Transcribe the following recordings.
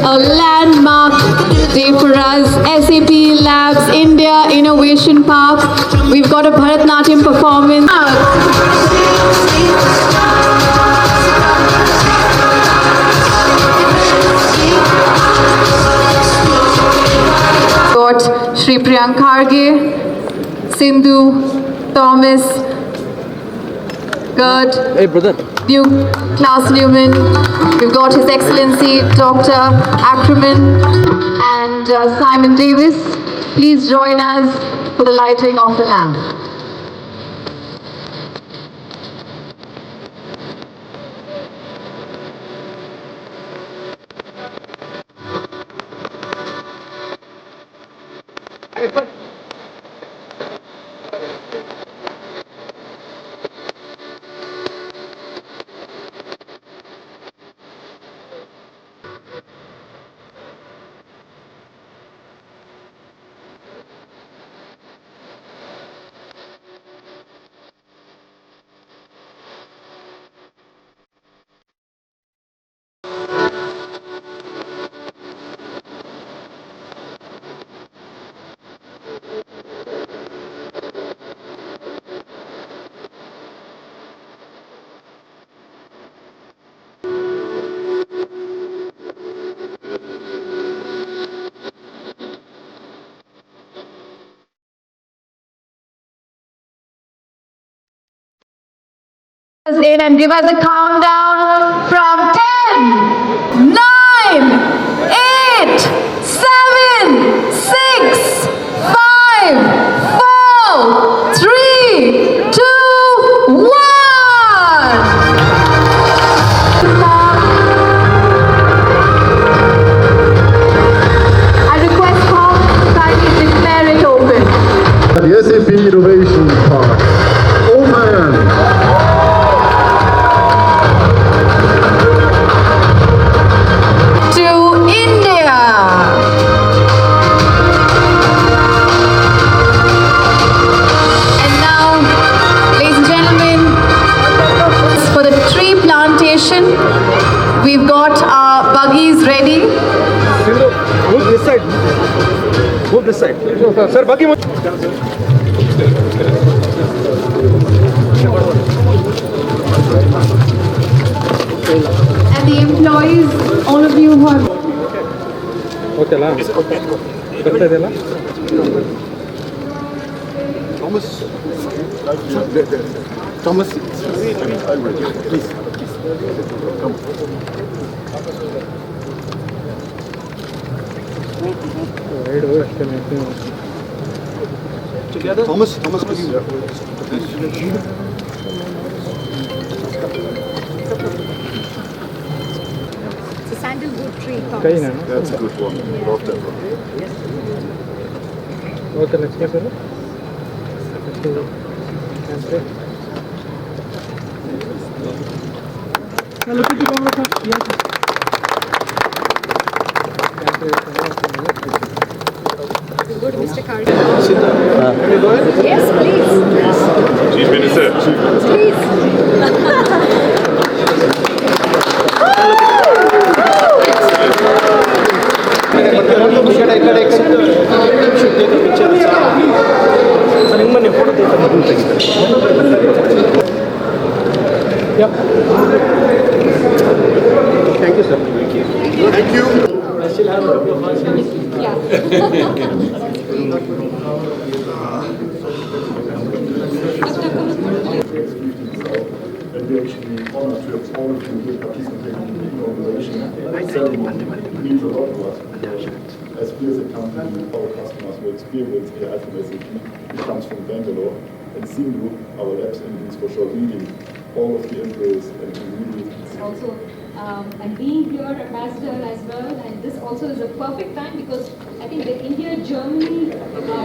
a landmark day for us. SAP Labs India Innovation Park. We've got a Bharatnatyam performance. Got Shri Priyank Kharge, Sindhu, Thomas, Gerd, Hey brother. Duke Klaus Newman. We've got His Excellency Dr. Ackerman and Simon Davis. Please join us for the lighting of the lamp. In and give us a countdown from 10, 9, 8, 7, 6, 5, 4, 3, 2, 1. I request Hall to kindly declare it open. The SAP Innovation Park. Open! To India. And now, ladies and gentlemen, for the tree plantation, we've got our buggies ready. Move this side. Move this side. Sir, buggy. And the employees, all of you who are Okay, la. ಬರ್ತಾ ಇದೆಯಲ್ಲ? Thomas, please. Wide ಅಷ್ಟೇ ಮಾಡ್ತೀನಿ. Thomas, please. It's a sandalwood tree. ಕೈ ನಾನು. That's a good one. Love that one. Okay, next person. Good, Mr. Kari. Yes, please. Chief Minister. Please. Thank you, sir. Thank you. Yeah. And we actually honored to have all of you here participating in the inauguration ceremony. It means a lot to us because as we as a company, our customers will experience AI from SAP. It comes from Bangalore. And Sindhu, our labs engines for sure leading all of the employees and really Also, and being here ambassador as well, and this also is a perfect time because I think the India-Germany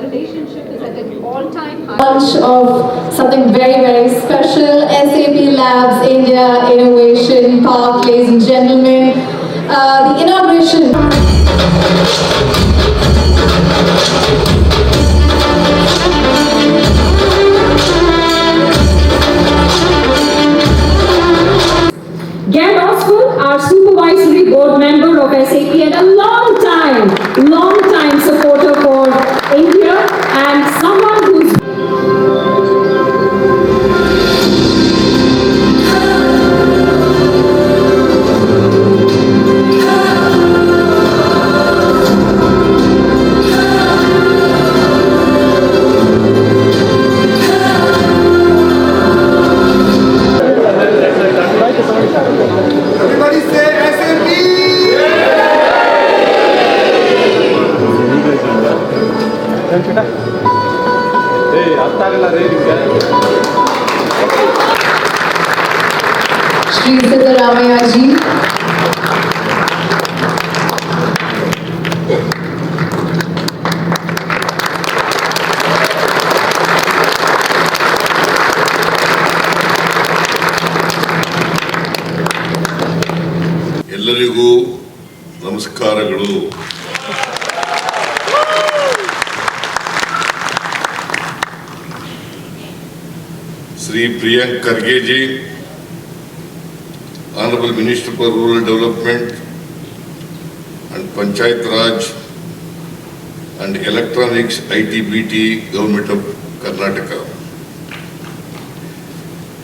relationship is at an all-time high. launch of something very, very special. SAP Labs India Innovation Park, ladies and gentlemen. The inauguration. Jan Osgood, our supervisory board member of SAP and a long time supporter for India and someone who's Everybody say SMP! Shri Siddaramaiah ji. ಎಲ್ಲರಿಗೂ ನಮಸ್ಕಾರಗಳು. Sri Priyank Kharge ji, Honorable Minister for Rural Development and Panchayat Raj and Electronics ITBT, Government of Karnataka.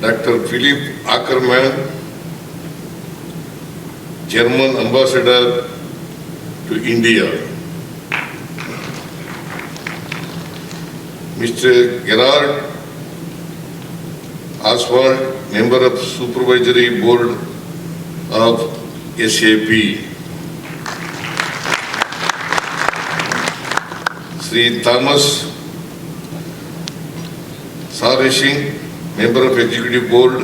Dr. Philip Ackerman, German Ambassador to India. Mr. Gerard Oswald, Member of Supervisory Board of SAP. Sri Thomas Sarishing, Member of Executive Board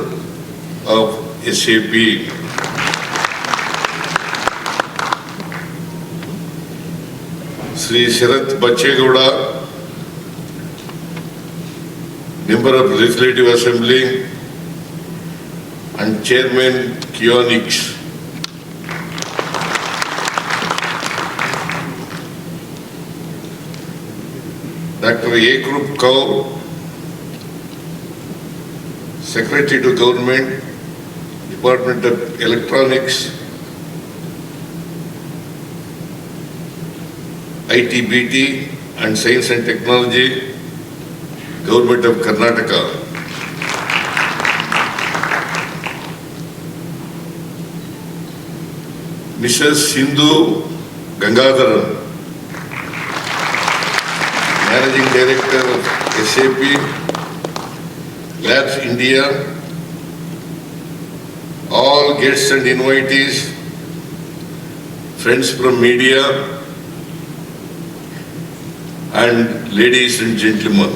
of SAP. Sri Sharath Bachegowda, Member of Legislative Assembly and Chairman Kionix. Dr. Ekrup Kaur, Secretary to Government, Department of Electronics, ITBT and Science and Technology, Government of Karnataka. Mrs. Sindhu Gangadharan, Managing Director of SAP Labs India, all guests and invitees, friends from media, and ladies and gentlemen.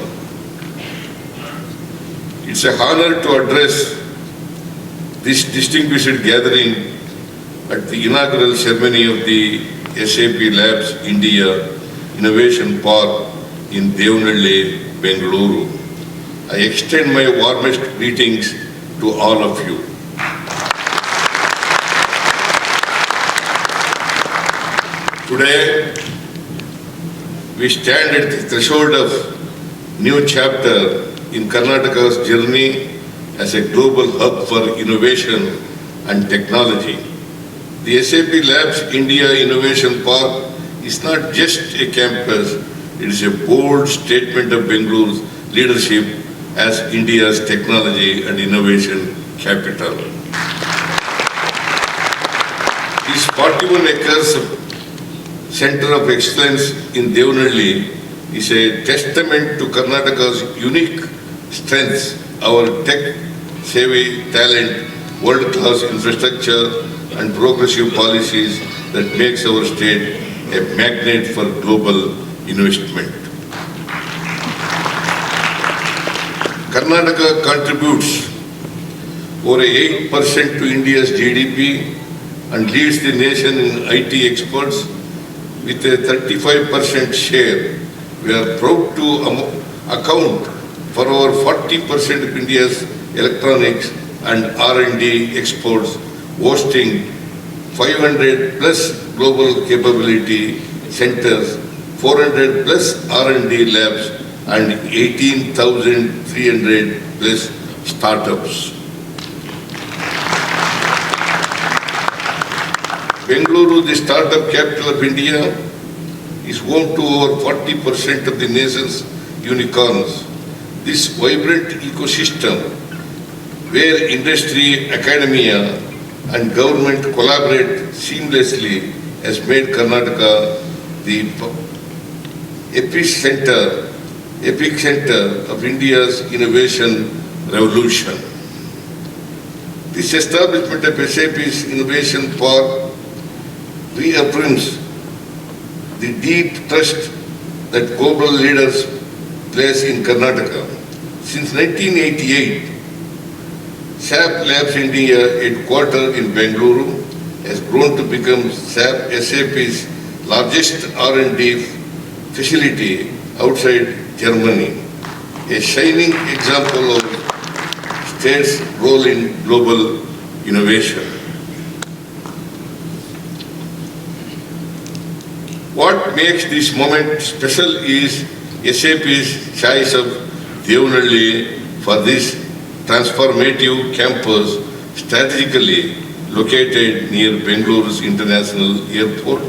It's an honor to address this distinguished gathering at the inaugural ceremony of the SAP Labs India Innovation Park in Devanahalli, Bengaluru. I extend my warmest greetings to all of you. Today, we stand at the threshold of new chapter in Karnataka's journey as a global hub for innovation and technology. The SAP Labs India Innovation Park is not just a campus, it is a bold statement of Bengaluru's leadership as India's technology and innovation capital. This 41 acres of Center of Excellence in Devanahalli is a testament to Karnataka's unique strengths, our tech-savvy talent, world-class infrastructure and progressive policies that makes our state a magnet for global investment. Karnataka contributes over 8% to India's GDP and leads the nation in IT exports with a 35% share. We are proud to account for over 40% of India's electronics and R&D exports, hosting 500 plus global capability centers, 400 plus R&D labs, and 18,300 plus startups. Bengaluru, the startup capital of India, is home to over 40% of the nation's unicorns. This vibrant ecosystem, where industry, academia, and government collaborate seamlessly, has made Karnataka the epicenter of India's innovation revolution. This establishment of SAP's Innovation Park reaffirms the deep trust that global leaders place in Karnataka. Since 1988, SAP Labs India headquartered in Bengaluru has grown to become SAP's largest R&D facility outside Germany, a shining example of state's role in global innovation. What makes this moment special is SAP's choice of Devanahalli for this transformative campus strategically located near Bengaluru's International Airport.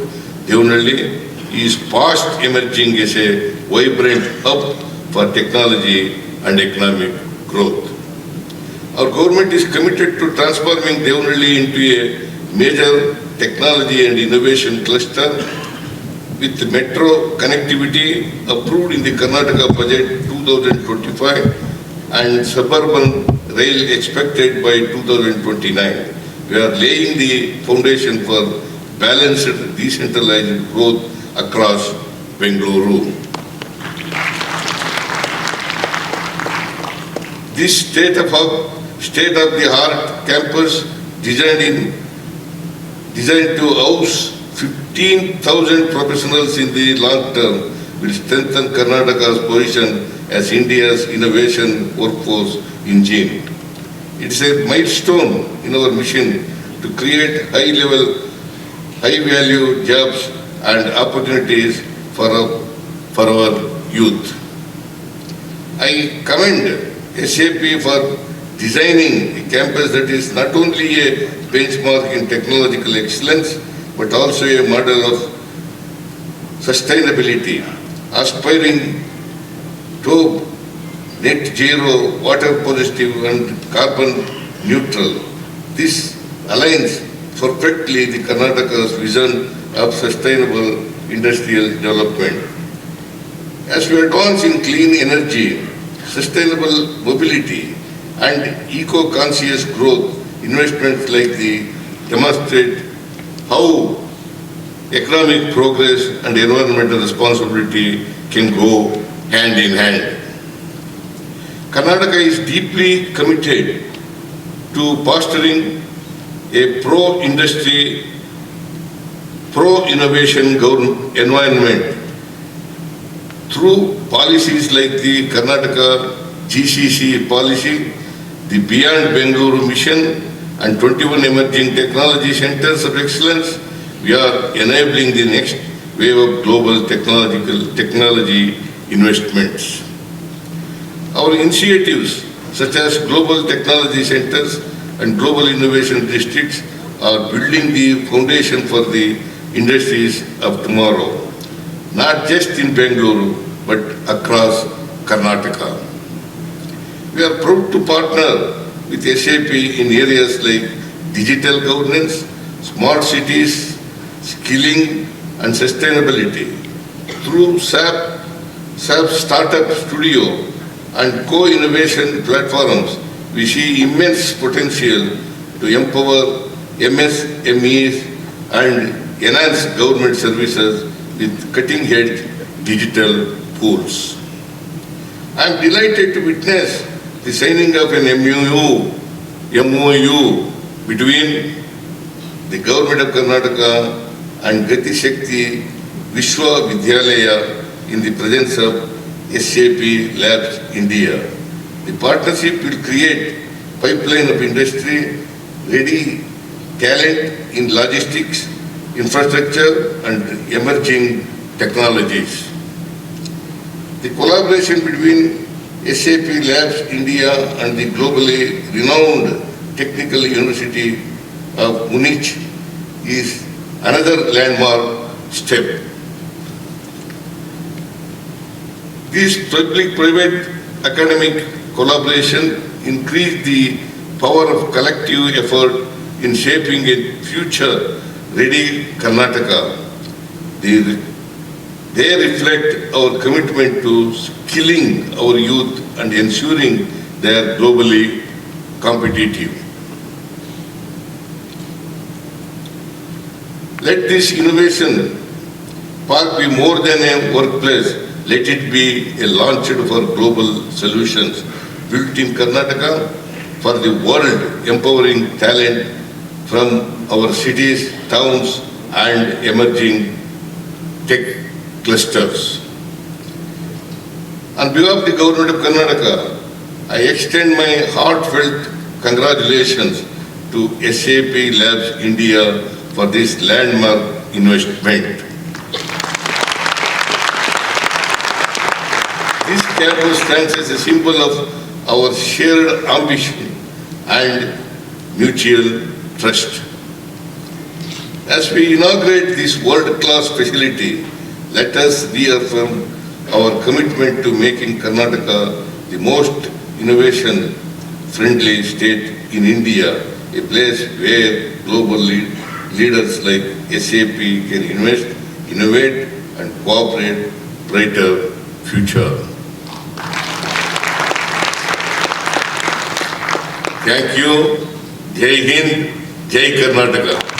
Devanahalli is fast emerging as a vibrant hub for technology and economic growth. Our government is committed to transforming Devanahalli into a major technology and innovation cluster with metro connectivity approved in the Karnataka budget 2025 and suburban rail expected by 2029. We are laying the foundation for balanced, decentralized growth across Bengaluru. This state-of-the-art campus designed to house 15,000 professionals in the long term will strengthen Karnataka's position as India's innovation workforce engine. It is a milestone in our mission to create high-value jobs and opportunities for our youth. I commend SAP for designing a campus that is not only a benchmark in technological excellence, but also a model of sustainability, aspiring to net zero, water positive and carbon neutral. This aligns perfectly with Karnataka's vision of sustainable industrial development. As we advance in clean energy, sustainable mobility and eco-conscious growth, investments like the demonstrate how economic progress and environmental responsibility can go hand in hand. Karnataka is deeply committed to fostering a pro-industry, pro-innovation environment through policies like the Karnataka GCC policy, the Beyond Bengaluru mission, and 21 emerging technology centers of excellence. We are enabling the next wave of global technology investments. Our initiatives such as global technology centers and global innovation districts are building the foundation for the industries of tomorrow, not just in Bengaluru, but across Karnataka. We are proud to partner with SAP in areas like digital governance, smart cities, skilling and sustainability. Through SAP Startup Studio and co-innovation platforms, we see immense potential to empower MSMEs and enhance government services with cutting-edge digital tools. I am delighted to witness the signing of an MOU between the Government of Karnataka and Gati Shakti Vishwa Vidyalaya in the presence of SAP Labs India. The partnership will create pipeline of industry-ready talent in logistics, infrastructure and emerging technologies. The collaboration between SAP Labs India and the globally renowned Technical University of Munich is another landmark step. This public-private academic collaboration increased the power of collective effort in shaping a future-ready Karnataka. They reflect our commitment to skilling our youth and ensuring they are globally competitive. Let this innovation park be more than a workplace. Let it be a launch for global solutions built in Karnataka for the world, empowering talent from our cities, towns, and emerging tech clusters. On behalf of the Government of Karnataka, I extend my heartfelt congratulations to SAP Labs India for this landmark investment. This campus stands as a symbol of our shared ambition and mutual trust. As we inaugurate this world-class facility, let us reaffirm our commitment to making Karnataka the most innovation-friendly state in India, a place where global leaders like SAP can invest, innovate, and cooperate brighter future. Thank you. Jai Hind, Jai Karnataka.